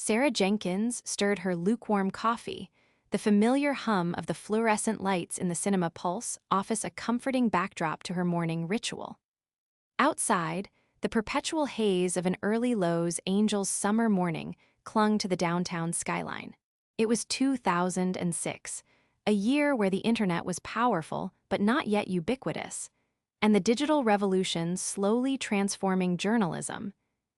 Sarah Jenkins stirred her lukewarm coffee. The familiar hum of the fluorescent lights in the cinema pulse offers a comforting backdrop to her morning ritual. Outside, the perpetual haze of an early Lowe's Angel's summer morning clung to the downtown skyline. It was 2006, a year where the internet was powerful but not yet ubiquitous, and the digital revolution slowly transforming journalism.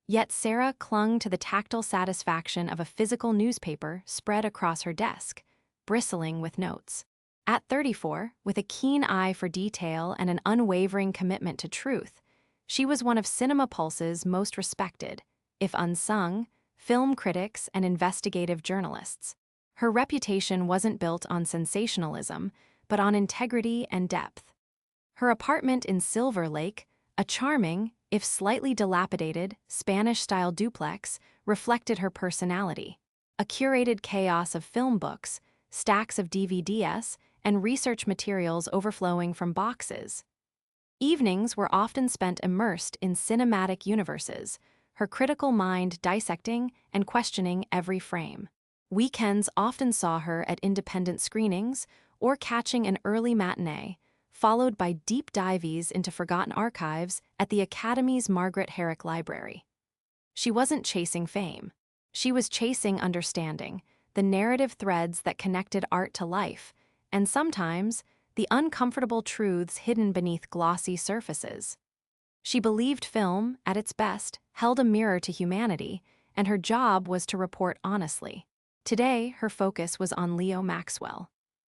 Yet Sarah clung to the tactile satisfaction of a physical newspaper spread across her desk, bristling with notes. At 34, with a keen eye for detail and an unwavering commitment to truth, she was one of Cinema Pulse's most respected, if unsung, film critics and investigative journalists. Her reputation wasn't built on sensationalism, but on integrity and depth. Her apartment in Silver Lake, a charming, if slightly dilapidated, Spanish-style duplex, reflected her personality. A curated chaos of film books, stacks of DVDs, and research materials overflowing from boxes. Evenings were often spent immersed in cinematic universes, her critical mind dissecting and questioning every frame. Weekends often saw her at independent screenings or catching an early matinee, followed by deep dives into forgotten archives at the Academy's Margaret Herrick Library. She wasn't chasing fame. She was chasing understanding, the narrative threads that connected art to life, and sometimes the uncomfortable truths hidden beneath glossy surfaces. She believed film, at its best, held a mirror to humanity, and her job was to report honestly. Today, her focus was on Leo Maxwell.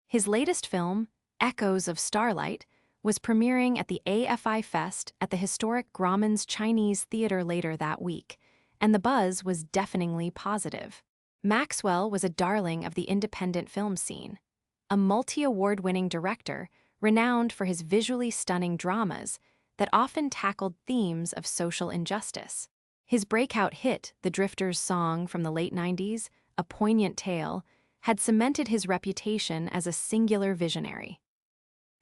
His latest film, Echoes of Starlight, was premiering at the AFI Fest at the historic Grauman's Chinese Theater later that week, and the buzz was deafeningly positive. Maxwell was a darling of the independent film scene, a multi-award-winning director renowned for his visually stunning dramas that often tackled themes of social injustice. His breakout hit, The Drifter's Song from the late 90s, a poignant tale, had cemented his reputation as a singular visionary.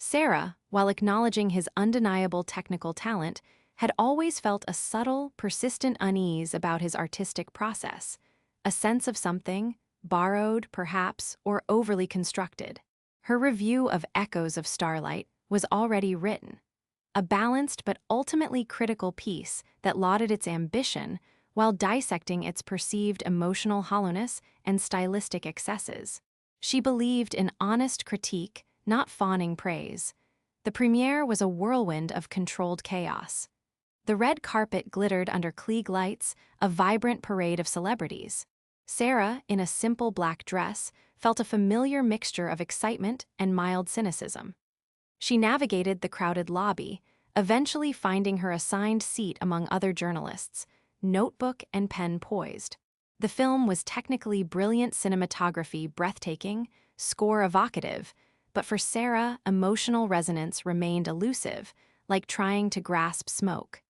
Sarah, while acknowledging his undeniable technical talent, had always felt a subtle, persistent unease about his artistic process, a sense of something, borrowed, perhaps, or overly constructed. Her review of Echoes of Starlight was already written, a balanced but ultimately critical piece that lauded its ambition while dissecting its perceived emotional hollowness and stylistic excesses. She believed in honest critique, not fawning praise. The premiere was a whirlwind of controlled chaos. The red carpet glittered under Klieg lights, a vibrant parade of celebrities. Sarah, in a simple black dress, felt a familiar mixture of excitement and mild cynicism. She navigated the crowded lobby, eventually finding her assigned seat among other journalists, notebook and pen poised. The film was technically brilliant, cinematography breathtaking, score evocative, but for Sarah, emotional resonance remained elusive, like trying to grasp smoke.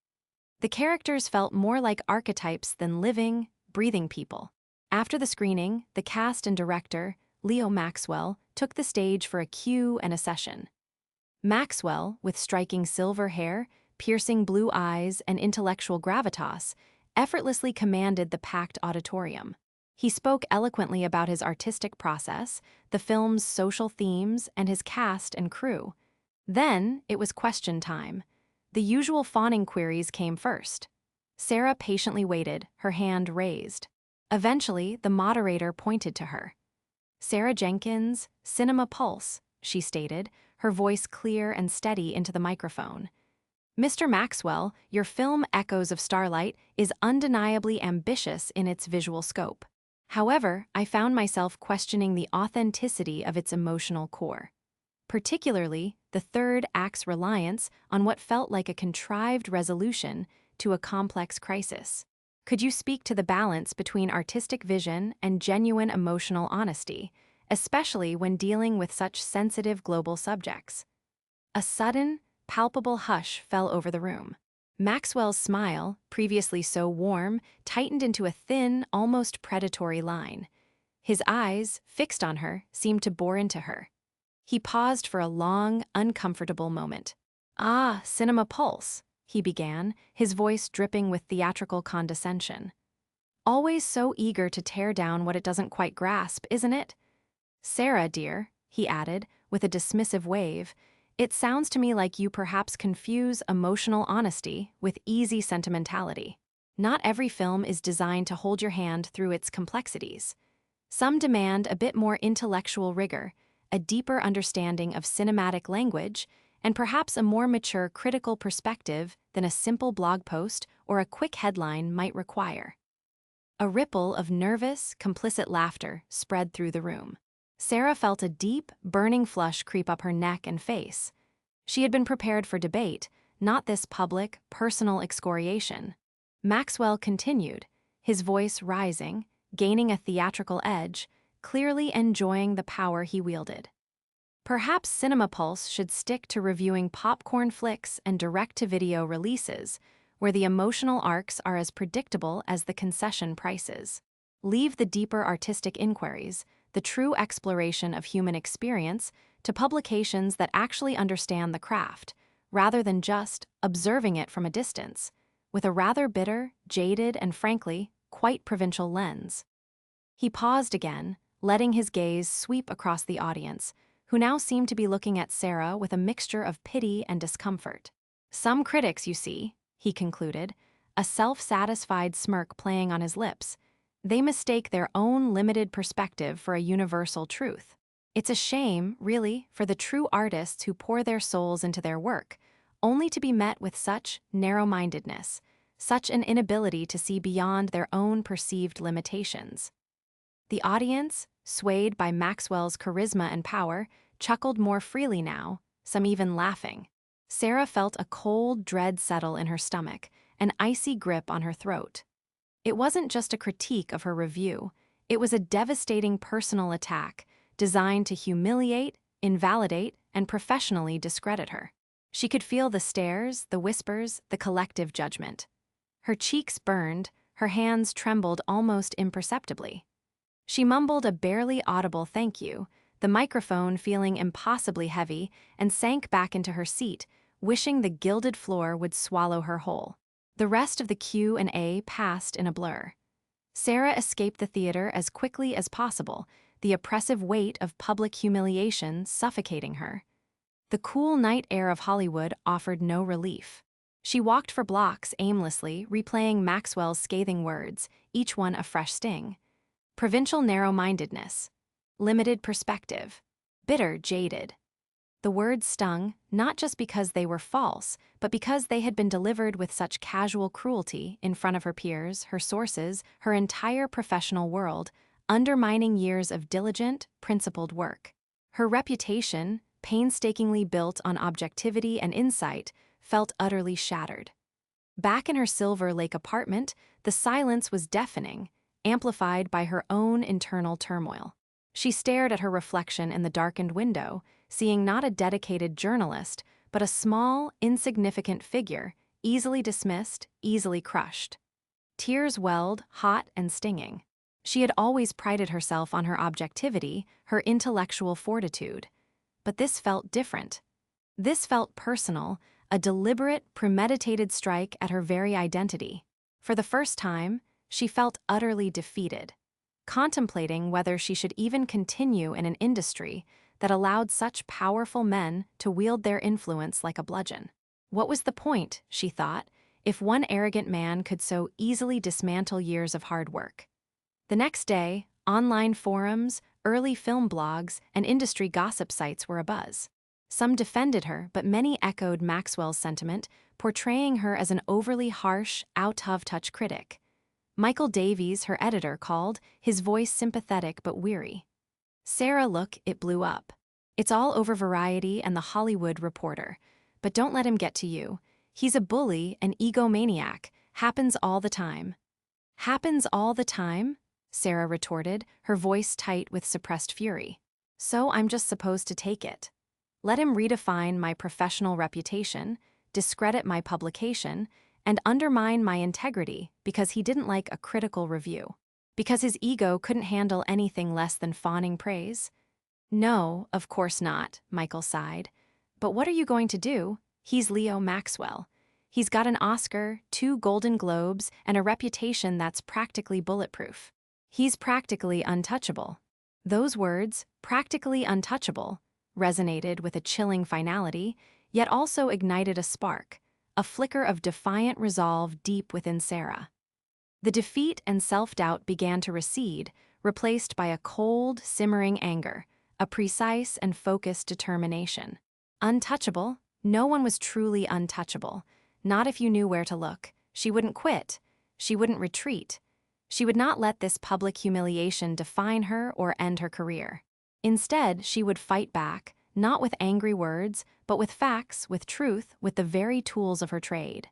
The characters felt more like archetypes than living, breathing people. After the screening, the cast and director, Leo Maxwell, took the stage for a cue and a session. Maxwell, with striking silver hair, piercing blue eyes, and intellectual gravitas, effortlessly commanded the packed auditorium. He spoke eloquently about his artistic process, the film's social themes, and his cast and crew. Then, it was question time. The usual fawning queries came first. Sarah patiently waited, her hand raised. Eventually, the moderator pointed to her. "Sarah Jenkins, Cinema Pulse," she stated, her voice clear and steady into the microphone. "Mr. Maxwell, your film Echoes of Starlight is undeniably ambitious in its visual scope. However, I found myself questioning the authenticity of its emotional core. Particularly, the third act's reliance on what felt like a contrived resolution to a complex crisis. Could you speak to the balance between artistic vision and genuine emotional honesty, especially when dealing with such sensitive global subjects?" A sudden, palpable hush fell over the room. Maxwell's smile, previously so warm, tightened into a thin, almost predatory line. His eyes, fixed on her, seemed to bore into her. He paused for a long, uncomfortable moment. "Ah, Cinema Pulse," he began, his voice dripping with theatrical condescension. Always so eager to tear down what it doesn't quite grasp, isn't it? Sarah, dear, he added, with a dismissive wave, it sounds to me like you perhaps confuse emotional honesty with easy sentimentality. Not every film is designed to hold your hand through its complexities. Some demand a bit more intellectual rigor, a deeper understanding of cinematic language, and perhaps a more mature critical perspective than a simple blog post or a quick headline might require. A ripple of nervous, complicit laughter spread through the room. Sarah felt a deep, burning flush creep up her neck and face. She had been prepared for debate, not this public, personal excoriation. Maxwell continued, his voice rising, gaining a theatrical edge, clearly enjoying the power he wielded. Perhaps Cinema Pulse should stick to reviewing popcorn flicks and direct-to-video releases, where the emotional arcs are as predictable as the concession prices. Leave the deeper artistic inquiries, the true exploration of human experience, to publications that actually understand the craft, rather than just observing it from a distance, with a rather bitter, jaded, and frankly, quite provincial lens. He paused again, letting his gaze sweep across the audience, who now seemed to be looking at Sarah with a mixture of pity and discomfort. Some critics, you see, he concluded, a self-satisfied smirk playing on his lips, they mistake their own limited perspective for a universal truth. It's a shame, really, for the true artists who pour their souls into their work, only to be met with such narrow-mindedness, such an inability to see beyond their own perceived limitations. The audience, swayed by Maxwell's charisma and power, chuckled more freely now, some even laughing. Sarah felt a cold dread settle in her stomach, an icy grip on her throat. It wasn't just a critique of her review, it was a devastating personal attack designed to humiliate, invalidate, and professionally discredit her. She could feel the stares, the whispers, the collective judgment. Her cheeks burned, her hands trembled almost imperceptibly. She mumbled a barely audible thank you, the microphone feeling impossibly heavy, and sank back into her seat, wishing the gilded floor would swallow her whole. The rest of the Q&A passed in a blur. Sarah escaped the theater as quickly as possible, the oppressive weight of public humiliation suffocating her. The cool night air of Hollywood offered no relief. She walked for blocks aimlessly, replaying Maxwell's scathing words, each one a fresh sting. Provincial narrow-mindedness, limited perspective, bitter jaded. The words stung, not just because they were false, but because they had been delivered with such casual cruelty in front of her peers, her sources, her entire professional world, undermining years of diligent, principled work. Her reputation, painstakingly built on objectivity and insight, felt utterly shattered. Back in her Silver Lake apartment, the silence was deafening, amplified by her own internal turmoil. She stared at her reflection in the darkened window, seeing not a dedicated journalist, but a small, insignificant figure, easily dismissed, easily crushed. Tears welled, hot and stinging. She had always prided herself on her objectivity, her intellectual fortitude. But this felt different. This felt personal, a deliberate, premeditated strike at her very identity. For the first time, she felt utterly defeated, contemplating whether she should even continue in an industry that allowed such powerful men to wield their influence like a bludgeon. What was the point, she thought, if one arrogant man could so easily dismantle years of hard work? The next day, online forums, early film blogs, and industry gossip sites were abuzz. Some defended her, but many echoed Maxwell's sentiment, portraying her as an overly harsh, out-of-touch critic. Michael Davies, her editor, called, his voice sympathetic but weary. Sarah, look, it blew up. It's all over Variety and the Hollywood Reporter. But don't let him get to you. He's a bully, an egomaniac. Happens all the time. Happens all the time? Sarah retorted, her voice tight with suppressed fury. So I'm just supposed to take it. Let him redefine my professional reputation, discredit my publication, and undermine my integrity because he didn't like a critical review. Because his ego couldn't handle anything less than fawning praise? No, of course not, Michael sighed. But what are you going to do? He's Leo Maxwell. He's got an Oscar, 2 Golden Globes, and a reputation that's practically bulletproof. He's practically untouchable. Those words, practically untouchable, resonated with a chilling finality, yet also ignited a spark, a flicker of defiant resolve deep within Sarah. The defeat and self-doubt began to recede, replaced by a cold, simmering anger, a precise and focused determination. Untouchable? No one was truly untouchable. Not if you knew where to look. She wouldn't quit. She wouldn't retreat. She would not let this public humiliation define her or end her career. Instead, she would fight back, not with angry words, but with facts, with truth, with the very tools of her trade.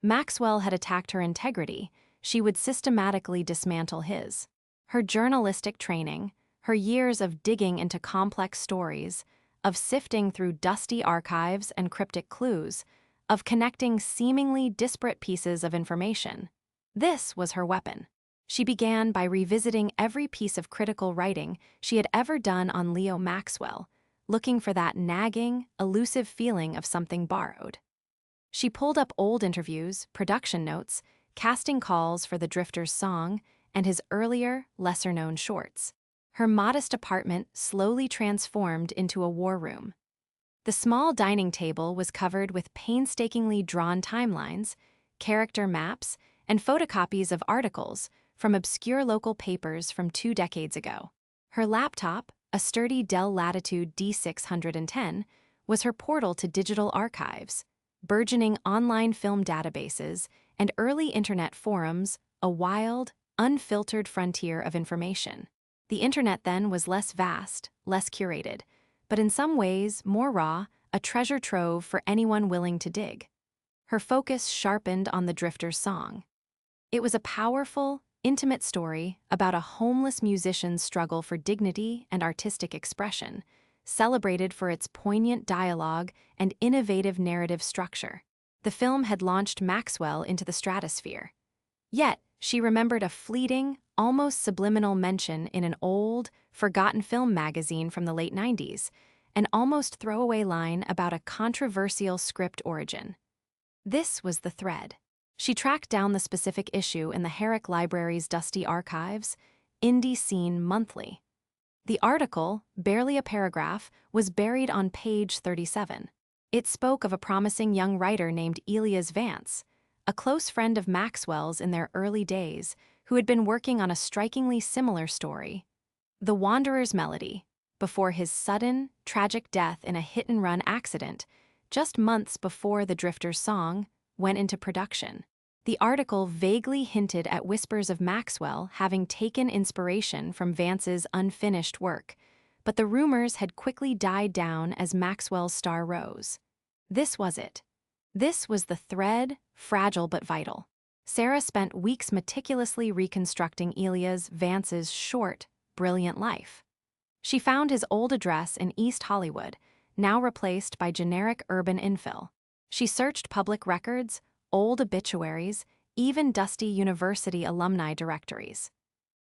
Maxwell had attacked her integrity. She would systematically dismantle his. Her journalistic training, her years of digging into complex stories, of sifting through dusty archives and cryptic clues, of connecting seemingly disparate pieces of information. This was her weapon. She began by revisiting every piece of critical writing she had ever done on Leo Maxwell, looking for that nagging, elusive feeling of something borrowed. She pulled up old interviews, production notes, casting calls for the Drifter's song, and his earlier, lesser-known shorts. Her modest apartment slowly transformed into a war room. The small dining table was covered with painstakingly drawn timelines, character maps, and photocopies of articles from obscure local papers from 2 decades ago. Her laptop, a sturdy Dell Latitude D610, was her portal to digital archives, burgeoning online film databases, and early internet forums, a wild, unfiltered frontier of information. The internet then was less vast, less curated, but in some ways more raw, a treasure trove for anyone willing to dig. Her focus sharpened on the Drifter's song. It was a powerful, intimate story about a homeless musician's struggle for dignity and artistic expression, celebrated for its poignant dialogue and innovative narrative structure. The film had launched Maxwell into the stratosphere. Yet, she remembered a fleeting, almost subliminal mention in an old, forgotten film magazine from the late 90s, an almost throwaway line about a controversial script origin. This was the thread. She tracked down the specific issue in the Herrick Library's dusty archives, Indie Scene Monthly. The article, barely a paragraph, was buried on page 37. It spoke of a promising young writer named Elias Vance, a close friend of Maxwell's in their early days, who had been working on a strikingly similar story, The Wanderer's Melody, before his sudden, tragic death in a hit-and-run accident, just months before the Drifter's song went into production. The article vaguely hinted at whispers of Maxwell having taken inspiration from Vance's unfinished work, but the rumors had quickly died down as Maxwell's star rose. This was it. This was the thread, fragile but vital. Sarah spent weeks meticulously reconstructing Elias Vance's short, brilliant life. She found his old address in East Hollywood, now replaced by generic urban infill. She searched public records, old obituaries, even dusty university alumni directories.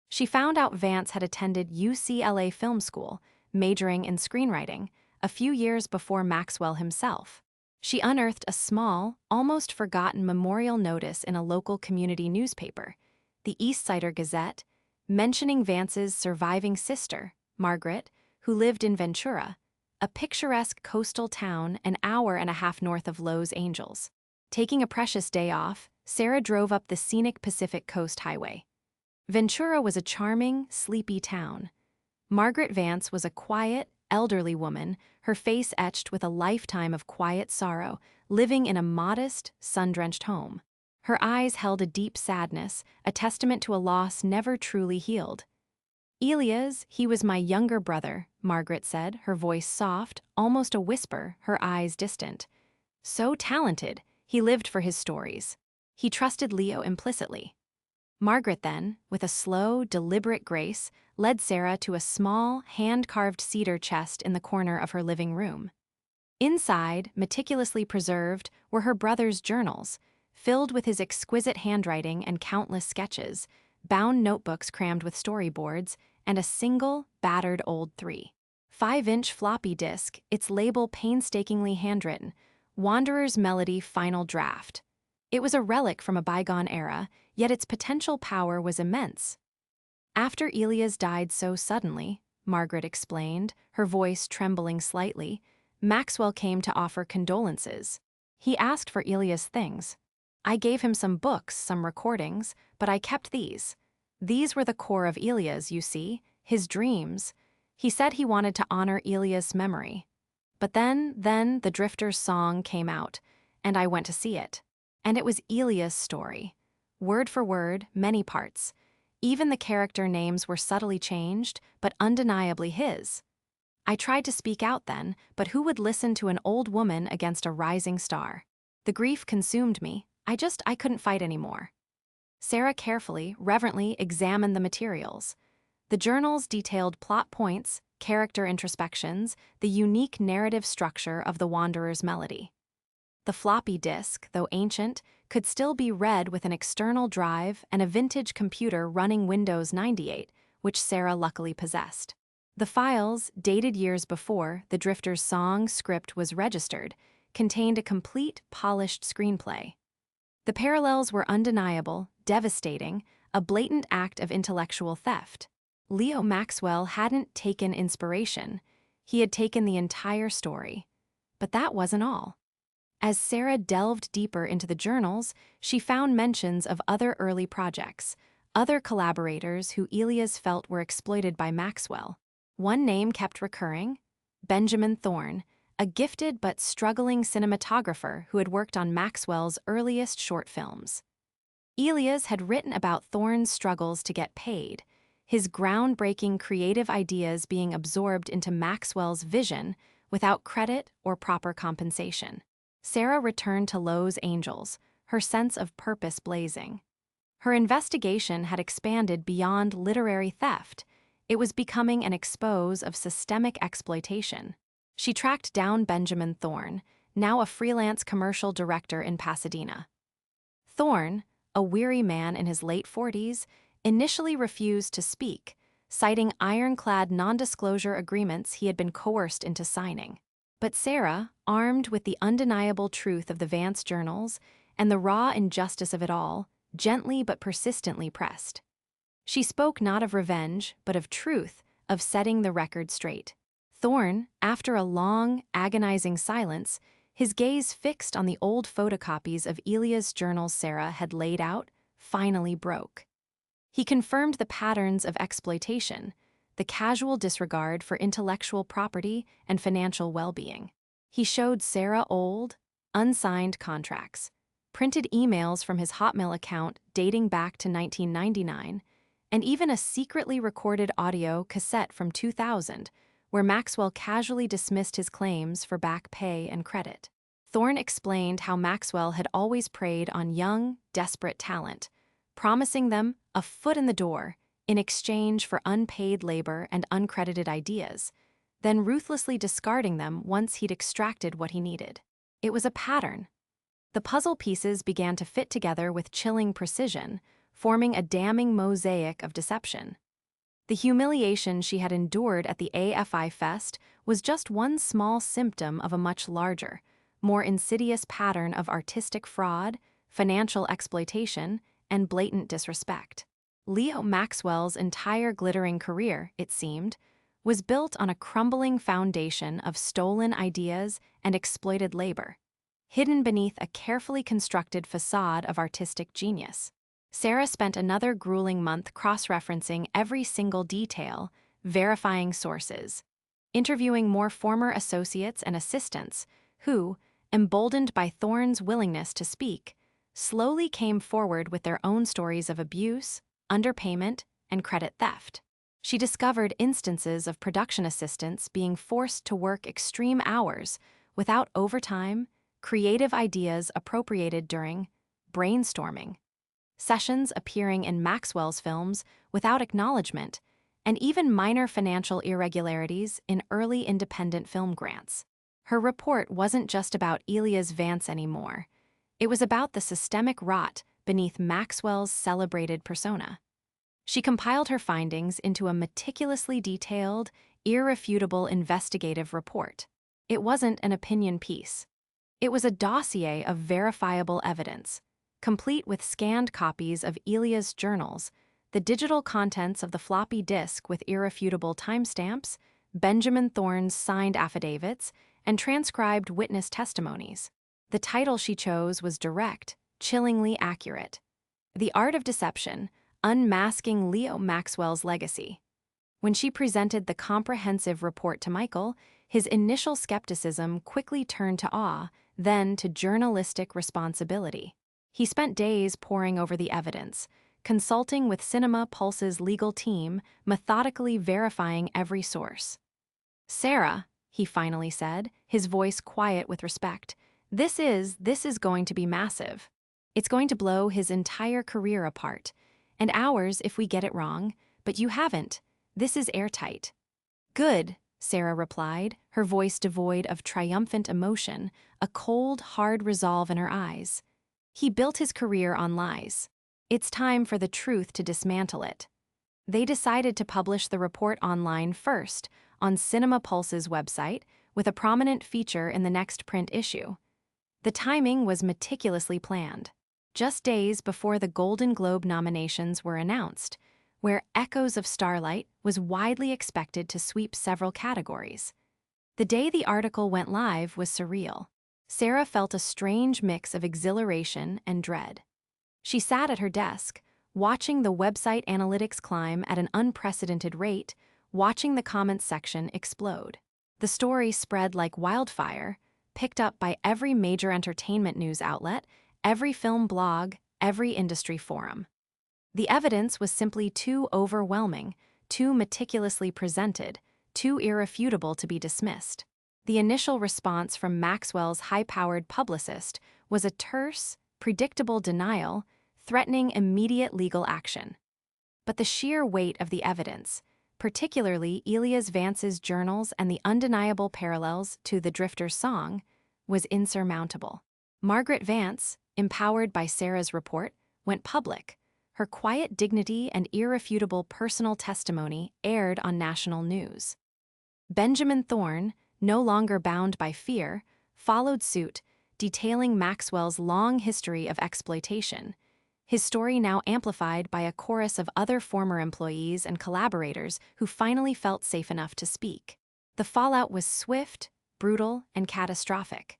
She found out Vance had attended UCLA Film School, majoring in screenwriting, a few years before Maxwell himself. She unearthed a small, almost forgotten memorial notice in a local community newspaper, the East Sider Gazette, mentioning Vance's surviving sister, Margaret, who lived in Ventura, a picturesque coastal town an hour and a half north of Los Angeles. Taking a precious day off, Sarah drove up the scenic Pacific Coast Highway. Ventura was a charming, sleepy town. Margaret Vance was a quiet, elderly woman, her face etched with a lifetime of quiet sorrow, living in a modest, sun-drenched home. Her eyes held a deep sadness, a testament to a loss never truly healed. Elias, he was my younger brother, Margaret said, her voice soft, almost a whisper, her eyes distant. So talented, he lived for his stories. He trusted Leo implicitly. Margaret then, with a slow, deliberate grace, led Sarah to a small, hand-carved cedar chest in the corner of her living room. Inside, meticulously preserved, were her brother's journals, filled with his exquisite handwriting and countless sketches, bound notebooks crammed with storyboards, and a single, battered old 3.5-inch floppy disk, its label painstakingly handwritten, Wanderer's Melody Final Draft. It was a relic from a bygone era, yet its potential power was immense. After Elias died so suddenly, Margaret explained, her voice trembling slightly, Maxwell came to offer condolences. He asked for Elias' things. I gave him some books, some recordings, but I kept these. These were the core of Elias, you see, his dreams. He said he wanted to honor Elias' memory. But then the Drifter's song came out, and I went to see it. And it was Elias' story. Word for word, many parts. Even the character names were subtly changed, but undeniably his. I tried to speak out then, but who would listen to an old woman against a rising star? The grief consumed me. I couldn't fight anymore. Sarah carefully, reverently examined the materials. The journals detailed plot points, character introspections, the unique narrative structure of the Wanderer's Melody. The floppy disk, though ancient, could still be read with an external drive and a vintage computer running Windows 98, which Sarah luckily possessed. The files, dated years before the Drifter's song script was registered, contained a complete, polished screenplay. The parallels were undeniable, devastating, a blatant act of intellectual theft. Leo Maxwell hadn't taken inspiration. He had taken the entire story. But that wasn't all. As Sarah delved deeper into the journals, she found mentions of other early projects, other collaborators who Elias felt were exploited by Maxwell. One name kept recurring: Benjamin Thorne, a gifted but struggling cinematographer who had worked on Maxwell's earliest short films. Elias had written about Thorne's struggles to get paid, his groundbreaking creative ideas being absorbed into Maxwell's vision without credit or proper compensation. Sarah returned to Lowe's Angels, her sense of purpose blazing. Her investigation had expanded beyond literary theft. It was becoming an expose of systemic exploitation. She tracked down Benjamin Thorne, now a freelance commercial director in Pasadena. Thorne, a weary man in his late 40s, initially refused to speak, citing ironclad non-disclosure agreements he had been coerced into signing. But Sarah, armed with the undeniable truth of the Vance journals and the raw injustice of it all, gently but persistently pressed. She spoke not of revenge, but of truth, of setting the record straight. Thorne, after a long, agonizing silence, his gaze fixed on the old photocopies of Elias' journals Sarah had laid out, finally broke. He confirmed the patterns of exploitation, the casual disregard for intellectual property and financial well-being. He showed Sarah old, unsigned contracts, printed emails from his Hotmail account dating back to 1999, and even a secretly recorded audio cassette from 2000, where Maxwell casually dismissed his claims for back pay and credit. Thorne explained how Maxwell had always preyed on young, desperate talent, promising them a foot in the door in exchange for unpaid labor and uncredited ideas, then ruthlessly discarding them once he'd extracted what he needed. It was a pattern. The puzzle pieces began to fit together with chilling precision, forming a damning mosaic of deception. The humiliation she had endured at the AFI Fest was just one small symptom of a much larger, more insidious pattern of artistic fraud, financial exploitation, and blatant disrespect. Leo Maxwell's entire glittering career, it seemed, was built on a crumbling foundation of stolen ideas and exploited labor, hidden beneath a carefully constructed facade of artistic genius. Sarah spent another grueling month cross-referencing every single detail, verifying sources, interviewing more former associates and assistants who, emboldened by Thorne's willingness to speak, slowly came forward with their own stories of abuse, underpayment, and credit theft. She discovered instances of production assistants being forced to work extreme hours without overtime, creative ideas appropriated during brainstorming, sessions appearing in Maxwell's films without acknowledgement, and even minor financial irregularities in early independent film grants. Her report wasn't just about Elias Vance anymore. It was about the systemic rot beneath Maxwell's celebrated persona. She compiled her findings into a meticulously detailed, irrefutable investigative report. It wasn't an opinion piece. It was a dossier of verifiable evidence, complete with scanned copies of Elias' journals, the digital contents of the floppy disk with irrefutable timestamps, Benjamin Thorne's signed affidavits, and transcribed witness testimonies. The title she chose was direct, chillingly accurate. The Art of Deception, Unmasking Leo Maxwell's Legacy. When she presented the comprehensive report to Michael, his initial skepticism quickly turned to awe, then to journalistic responsibility. He spent days poring over the evidence, consulting with Cinema Pulse's legal team, methodically verifying every source. "Sarah," he finally said, his voice quiet with respect, this is going to be massive. It's going to blow his entire career apart, and ours if we get it wrong, but you haven't. This is airtight." "Good," Sarah replied, her voice devoid of triumphant emotion, a cold, hard resolve in her eyes. He built his career on lies. It's time for the truth to dismantle it. They decided to publish the report online first, on Cinema Pulse's website, with a prominent feature in the next print issue. The timing was meticulously planned. Just days before the Golden Globe nominations were announced, where Echoes of Starlight was widely expected to sweep several categories. The day the article went live was surreal. Sarah felt a strange mix of exhilaration and dread. She sat at her desk, watching the website analytics climb at an unprecedented rate, watching the comments section explode. The story spread like wildfire, picked up by every major entertainment news outlet, every film blog, every industry forum. The evidence was simply too overwhelming, too meticulously presented, too irrefutable to be dismissed. The initial response from Maxwell's high-powered publicist was a terse, predictable denial, threatening immediate legal action. But the sheer weight of the evidence, particularly Elias Vance's journals and the undeniable parallels to The Drifter's song, was insurmountable. Margaret Vance, empowered by Sarah's report, went public. Her quiet dignity and irrefutable personal testimony aired on national news. Benjamin Thorne, no longer bound by fear, followed suit, detailing Maxwell's long history of exploitation, his story now amplified by a chorus of other former employees and collaborators who finally felt safe enough to speak. The fallout was swift, brutal, and catastrophic.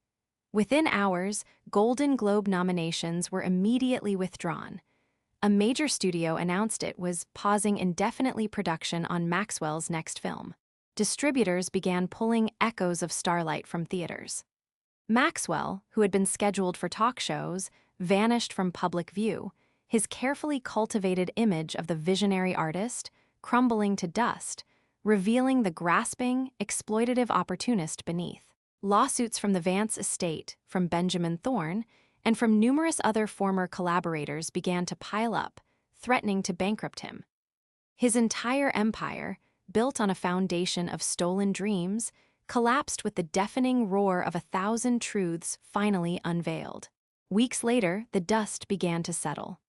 Within hours, Golden Globe nominations were immediately withdrawn. A major studio announced it was pausing indefinitely production on Maxwell's next film. Distributors began pulling Echoes of Starlight from theaters. Maxwell, who had been scheduled for talk shows, vanished from public view, his carefully cultivated image of the visionary artist crumbling to dust, revealing the grasping, exploitative opportunist beneath. Lawsuits from the Vance estate, from Benjamin Thorne, and from numerous other former collaborators began to pile up, threatening to bankrupt him. His entire empire, built on a foundation of stolen dreams, collapsed with the deafening roar of 1,000 truths finally unveiled. Weeks later, the dust began to settle.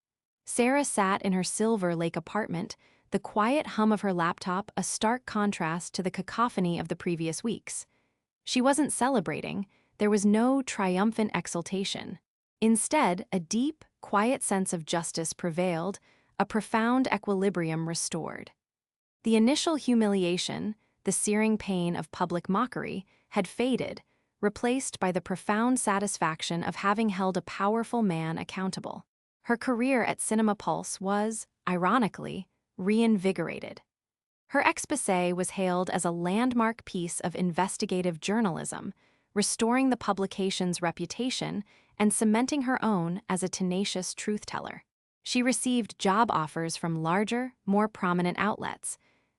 Sarah sat in her Silver Lake apartment, the quiet hum of her laptop a stark contrast to the cacophony of the previous weeks. She wasn't celebrating, there was no triumphant exultation. Instead, a deep, quiet sense of justice prevailed, a profound equilibrium restored. The initial humiliation, the searing pain of public mockery, had faded, replaced by the profound satisfaction of having held a powerful man accountable. Her career at Cinema Pulse was, ironically, reinvigorated. Her exposé was hailed as a landmark piece of investigative journalism, restoring the publication's reputation and cementing her own as a tenacious truth-teller. She received job offers from larger, more prominent outlets,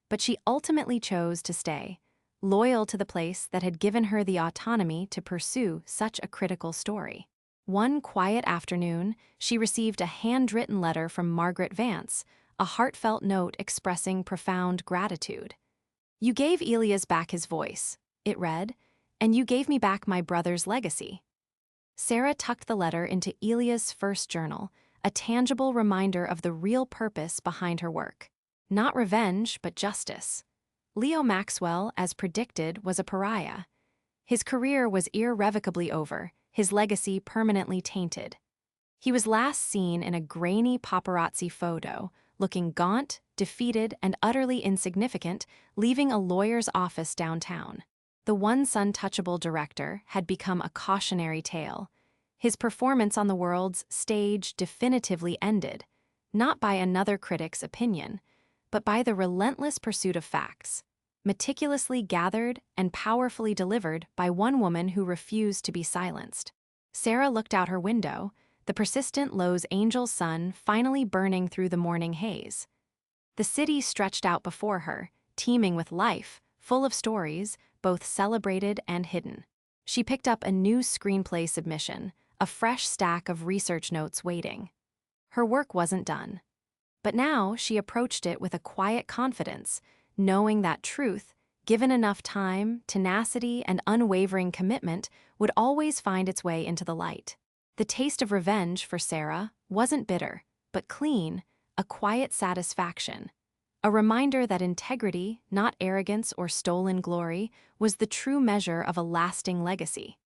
but she ultimately chose to stay, loyal to the place that had given her the autonomy to pursue such a critical story. One quiet afternoon, she received a handwritten letter from Margaret Vance, a heartfelt note expressing profound gratitude. "You gave Elias back his voice," it read, "and you gave me back my brother's legacy." Sarah tucked the letter into Elias' first journal, a tangible reminder of the real purpose behind her work. Not revenge, but justice. Leo Maxwell, as predicted, was a pariah. His career was irrevocably over, his legacy permanently tainted. He was last seen in a grainy paparazzi photo, looking gaunt, defeated, and utterly insignificant, leaving a lawyer's office downtown. The once untouchable director had become a cautionary tale. His performance on the world's stage definitively ended, not by another critic's opinion, but by the relentless pursuit of facts, meticulously gathered and powerfully delivered by one woman who refused to be silenced. Sarah looked out her window, the persistent Los Angeles sun finally burning through the morning haze. The city stretched out before her, teeming with life, full of stories, both celebrated and hidden. She picked up a new screenplay submission, a fresh stack of research notes waiting. Her work wasn't done. But now she approached it with a quiet confidence, knowing that truth, given enough time, tenacity, and unwavering commitment, would always find its way into the light. The taste of revenge for Sarah wasn't bitter, but clean, a quiet satisfaction. A reminder that integrity, not arrogance or stolen glory, was the true measure of a lasting legacy.